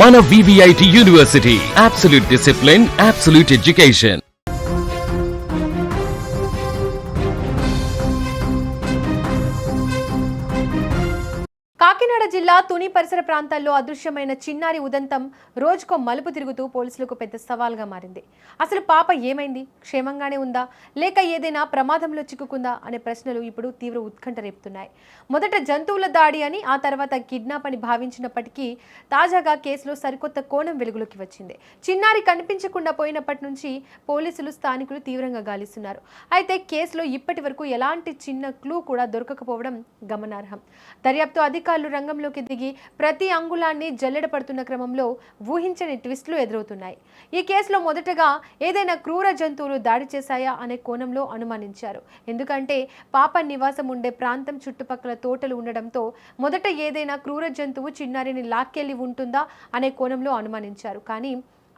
మన VVIT university, absolute discipline, absolute education. Kakinada జిల్లా తుని పరిసర ప్రాంతాల్లో అదృశ్యమైన చిన్నారి ఉదంతం రోజుకో మలుపు తిరుగుతూ పోలీసులకు పెద్ద సవాల్గా మారింది. అసలు పాప ఏమైంది, క్షేమంగానే ఉందా లేక ఏదైనా ప్రమాదంలో చిక్కుకుందా అనే ప్రశ్నలు ఇప్పుడు తీవ్ర ఉత్కంఠ రేపుతున్నాయి. మొదట జంతువుల దాడి అని, ఆ తర్వాత కిడ్నాప్ అని భావించినప్పటికీ తాజాగా కేసులో సరికొత్త కోణం వెలుగులోకి వచ్చింది. చిన్నారి కనిపించకుండా పోయినప్పటి నుంచి పోలీసులు, స్థానికులు తీవ్రంగా గాలిస్తున్నారు. అయితే కేసులో ఇప్పటి వరకు ఎలాంటి చిన్న క్లూ కూడా దొరకకపోవడం గమనార్హం. దర్యాప్తు అధికారులు రంగంలోకి దిగి ప్రతి అంగుళాన్ని జల్లెడ పడుతున్న క్రమంలో ఊహించని ట్విస్టులు ఎదురవుతున్నాయి. ఈ కేసులో మొదటగా ఏదైనా క్రూర జంతువులు దాడి చేశాయా అనే కోణంలో అనుమానించారు. ఎందుకంటే పాప నివాసం ఉండే ప్రాంతం చుట్టుపక్కల తోటలు ఉండడంతో మొదట ఏదైనా క్రూర జంతువు చిన్నారిని లాక్కెళ్లి ఉంటుందా అనే కోణంలో అనుమానించారు. కానీ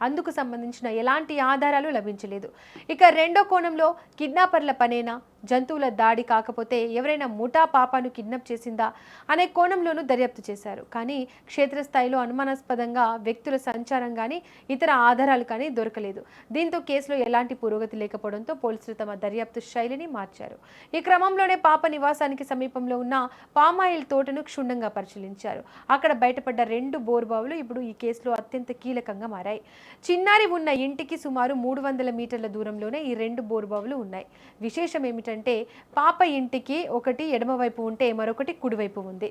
అందుకు సంబంధించిన ఎలాంటి ఆధారాలు లభించలేదు. ఇక రెండో కోణంలో కిడ్నాపర్ల పనేనా, జంతువుల దాడి కాకపోతే ఎవరైనా ముఠా పాపను కిడ్నాప్ చేసిందా అనే కోణంలోనూ దర్యాప్తు చేశారు. కానీ క్షేత్రస్థాయిలో అనుమానాస్పదంగా వ్యక్తుల సంచారం కానీ ఇతర ఆధారాలు కానీ దొరకలేదు. దీంతో కేసులో ఎలాంటి పురోగతి లేకపోవడంతో పోలీసులు తమ దర్యాప్తు శైలిని మార్చారు. ఈ క్రమంలోనే పాప నివాసానికి సమీపంలో ఉన్న పామాయిల్ తోటను క్షుణ్ణంగా పరిశీలించారు. అక్కడ బయటపడ్డ 2 బోరుబావులు ఇప్పుడు ఈ కేసులో అత్యంత కీలకంగా మారాయి. చిన్నారి ఉన్న ఇంటికి సుమారు 300 మీటర్ల దూరంలోనే ఈ 2 బోరుబావులు ఉన్నాయి. విశేషం ఏమిటంటే పాప ఇంటికి ఒకటి ఎడమవైపు ఉంటే మరొకటి కుడివైపు ఉంది.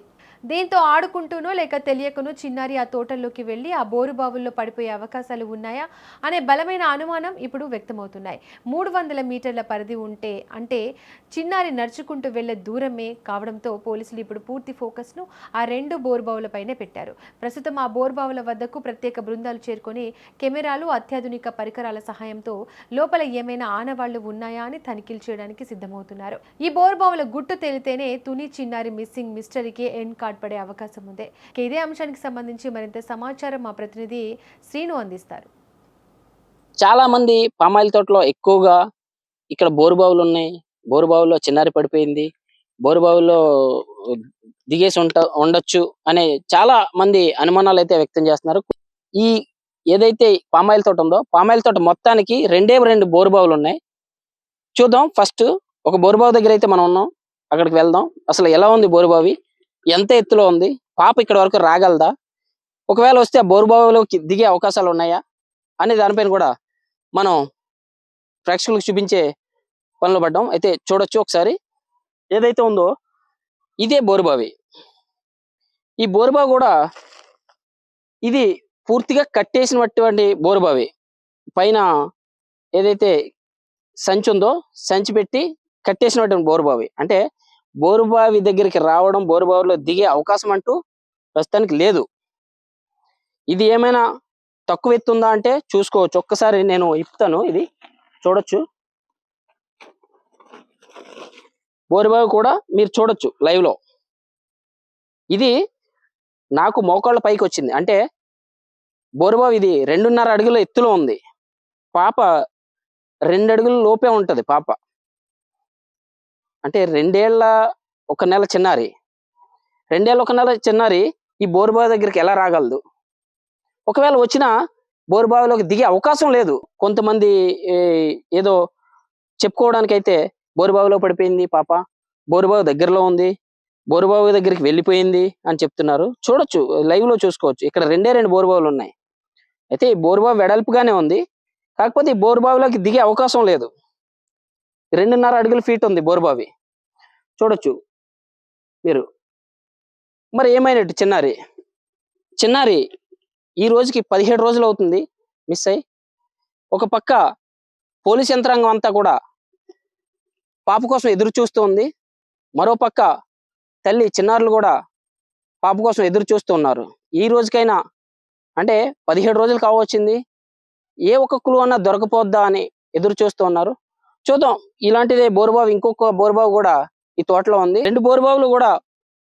దీంతో ఆడుకుంటూనో లేక తెలియకనో చిన్నారి ఆ తోటల్లోకి వెళ్లి ఆ బోరుబావుల్లో పడిపోయే అవకాశాలు ఉన్నాయా అనే బలమైన అనుమానం ఇప్పుడు వ్యక్తమవుతున్నాయి. 300 మీటర్ల పరిధి ఉంటే అంటే చిన్నారి నడుచుకుంటూ వెళ్లే దూరమే కావడంతో పోలీసులు ఇప్పుడు పూర్తి ఫోకస్ను ఆ 2 బోరుబావులపైనే పెట్టారు. ప్రస్తుతం ఆ బోరుబావుల వద్దకు ప్రత్యేక బృందాలు చేరుకొని కెమెరాలు, అత్యాధునిక పరికరాల సహాయంతో లోపల ఏమైనా ఆనవాళ్లు ఉన్నాయా అని తనిఖీలు చేయడానికి సిద్ధమవుతున్నారు. ఈ బోరుబావుల గుట్టు తేలితేనే తుని చిన్నారి మిస్సింగ్ మిస్టరీకి ఎండ్ కార్డ్ పడే అవకాశం ఉంది. ఇదే అంశానికి సంబంధించి మరింత సమాచారం మా ప్రతినిధి శ్రీను అందిస్తారు. చాలా మంది పామాయిల్ తోటలో ఎక్కువగా ఇక్కడ బోరుబావులు ఉన్నాయి, బోరుబావుల్లో చిన్నారి పడిపోయింది, బోరుబావుల్లో దిగేసి ఉండొచ్చు అనే చాలా మంది అనుమానాలు అయితే వ్యక్తం చేస్తున్నారు. ఈ ఏదైతే పామాయిల్ తోట ఉందో, పామాయిల్ తోట మొత్తానికి 2 బోరుబావులు ఉన్నాయి. చూద్దాం. ఫస్ట్ ఒక బోరుబావి దగ్గర అయితే మనం ఉన్నాం, అక్కడికి వెళ్దాం. అసలు ఎలా ఉంది బోరుబావి, ఎంత ఎత్తులో ఉంది, పాప ఇక్కడ వరకు రాగలదా, ఒకవేళ వస్తే ఆ బోరుబావిలోకి దిగే అవకాశాలు ఉన్నాయా అనే దానిపైన కూడా మనం ప్రేక్షకులకు చూపించే పనులు పడ్డాం. అయితే చూడొచ్చు ఒకసారి. ఏదైతే ఉందో ఇదే బోరుబావి. ఈ బోరుబావి కూడా ఇది పూర్తిగా కట్టేసినటువంటి బోరుబావి. పైన ఏదైతే సంచి ఉందో సంచి పెట్టి కట్టేసినటువంటి బోరుబావి. అంటే బోరుబావి దగ్గరికి రావడం, బోరుబావిలో దిగే అవకాశం అంటూ ప్రస్తుతానికి లేదు. ఇది ఏమైనా తక్కువ ఎత్తుందా అంటే చూసుకోవచ్చు. ఒక్కసారి నేను ఇప్పుతాను, ఇది చూడొచ్చు. బోరుబావి కూడా మీరు చూడొచ్చు లైవ్ లో. ఇది నాకు మోకాళ్ళ పైకి వచ్చింది. అంటే బోరుబావి ఇది 2.5 అడుగుల ఎత్తులో ఉంది. పాప 2 అడుగుల లోపే ఉంటది పాప. అంటే 2 ఏళ్ల 1 నెల చిన్నారి, 2 ఏళ్ల 1 నెల చిన్నారి ఈ బోరుబావి దగ్గరికి ఎలా రాగలదు? ఒకవేళ వచ్చినా బోరుబావిలోకి దిగే అవకాశం లేదు. కొంతమంది ఏదో చెప్పుకోవడానికి అయితే బోరుబావిలో పడిపోయింది పాప, బోరుబావి దగ్గరలో ఉంది, బోరుబావి దగ్గరికి వెళ్ళిపోయింది అని చెప్తున్నారు. చూడొచ్చు, లైవ్ లో చూసుకోవచ్చు. ఇక్కడ 2 బోరుబావులు ఉన్నాయి. అయితే ఈ బోరుబావి వెడల్పుగానే ఉంది, కాకపోతే ఈ బోరుబావిలోకి దిగే అవకాశం లేదు. 2.5 అడుగుల ఫీట్ ఉంది బోరుబావి, చూడొచ్చు మీరు. మరి ఏమైనట్టు చిన్నారి? చిన్నారి ఈ రోజుకి 17 రోజులు అవుతుంది మిస్ అయ్యి. ఒక పక్క పోలీస్ యంత్రాంగం అంతా కూడా పాప కోసం ఎదురు చూస్తూ ఉంది, మరో పక్క తల్లి చిన్నారులు కూడా పాప కోసం ఎదురు చూస్తూ ఉన్నారు. ఈ రోజుకైనా, అంటే 17 రోజులు కావచ్చింది, ఏ ఒక్క క్లూ అన్నా దొరకపోద్దా అని ఎదురు చూస్తూ ఉన్నారు. చూద్దాం. ఇలాంటిదే బోరుబావి, ఇంకొక బోరుబావి కూడా ఈ తోటలో ఉంది. 2 బోరుబావులు కూడా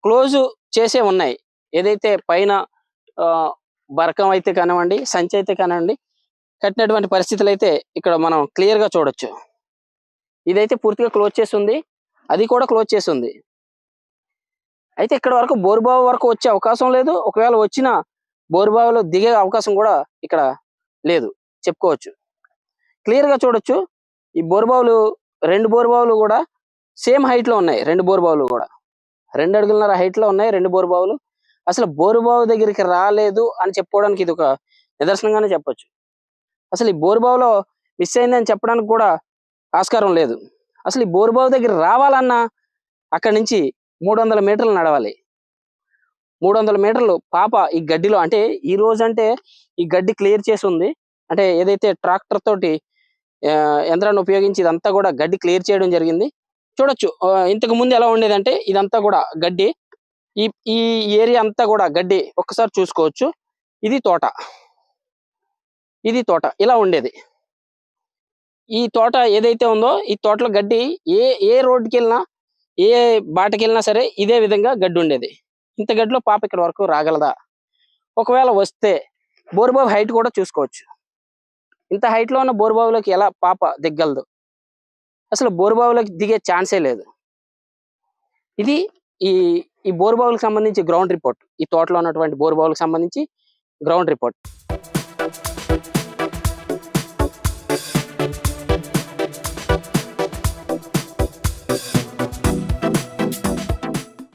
క్లోజ్ చేసే ఉన్నాయి. ఏదైతే పైన బరకం అయితే కానివ్వండి, సంచి అయితే కానివ్వండి, కట్టినటువంటి పరిస్థితులు అయితే ఇక్కడ మనం క్లియర్ గా చూడొచ్చు. ఇదైతే పూర్తిగా క్లోజ్ చేసి ఉంది, అది కూడా క్లోజ్ చేసి ఉంది. అయితే ఇక్కడ వరకు బోరుబావి వరకు వచ్చే అవకాశం లేదు. ఒకవేళ వచ్చినా బోరుబావిలో దిగే అవకాశం కూడా ఇక్కడ లేదు చెప్పుకోవచ్చు. క్లియర్గా చూడొచ్చు ఈ బోరుబావులు, 2 బోరుబావులు కూడా సేమ్ హైట్లో ఉన్నాయి. 2 బోరుబావులు కూడా 2 అడుగులన్నర హైట్లో ఉన్నాయి 2 బోరుబావులు. అసలు బోరుబావు దగ్గరికి రాలేదు అని చెప్పుకోవడానికి ఇది ఒక నిదర్శనంగానే చెప్పొచ్చు. అసలు ఈ బోరుబావులో మిస్ అయిందని చెప్పడానికి కూడా ఆస్కారం లేదు. అసలు ఈ బోరుబావు దగ్గర రావాలన్నా అక్కడి నుంచి 300 మీటర్లు నడవాలి. 300 మీటర్లు పాప ఈ గడ్డిలో, అంటే ఈ రోజు అంటే ఈ గడ్డి క్లియర్ చేసి ఉంది, అంటే ఏదైతే ట్రాక్టర్ తోటి యంత్రాన్ని ఉపయోగించి ఇదంతా కూడా గడ్డి క్లియర్ చేయడం జరిగింది. చూడొచ్చు ఇంతకు ముందు ఎలా ఉండేదంటే ఇదంతా కూడా గడ్డి, ఈ ఏరియా అంతా కూడా గడ్డి. ఒక్కసారి చూసుకోవచ్చు. ఇది తోట ఇలా ఉండేది. ఈ తోట ఏదైతే ఉందో ఈ తోటలో గడ్డి ఏ రోడ్డుకి వెళ్ళినా, ఏ బాటకి వెళ్ళినా సరే ఇదే విధంగా గడ్డి ఉండేది. ఇంత గడ్డిలో పాప ఇక్కడ వరకు రాగలదా? ఒకవేళ వస్తే బోరుబావి హైట్ కూడా చూసుకోవచ్చు. ఇంత హైట్ లో ఉన్న బోరుబావిలోకి ఎలా పాప దిగ్గలదు? అసలు బోరుబావిలోకి దిగే ఛాన్సే లేదు. ఇది ఈ బోరుబావులకు సంబంధించి గ్రౌండ్ రిపోర్ట్. ఈ తోటలో ఉన్నటువంటి బోరుబావులకు సంబంధించి గ్రౌండ్ రిపోర్ట్.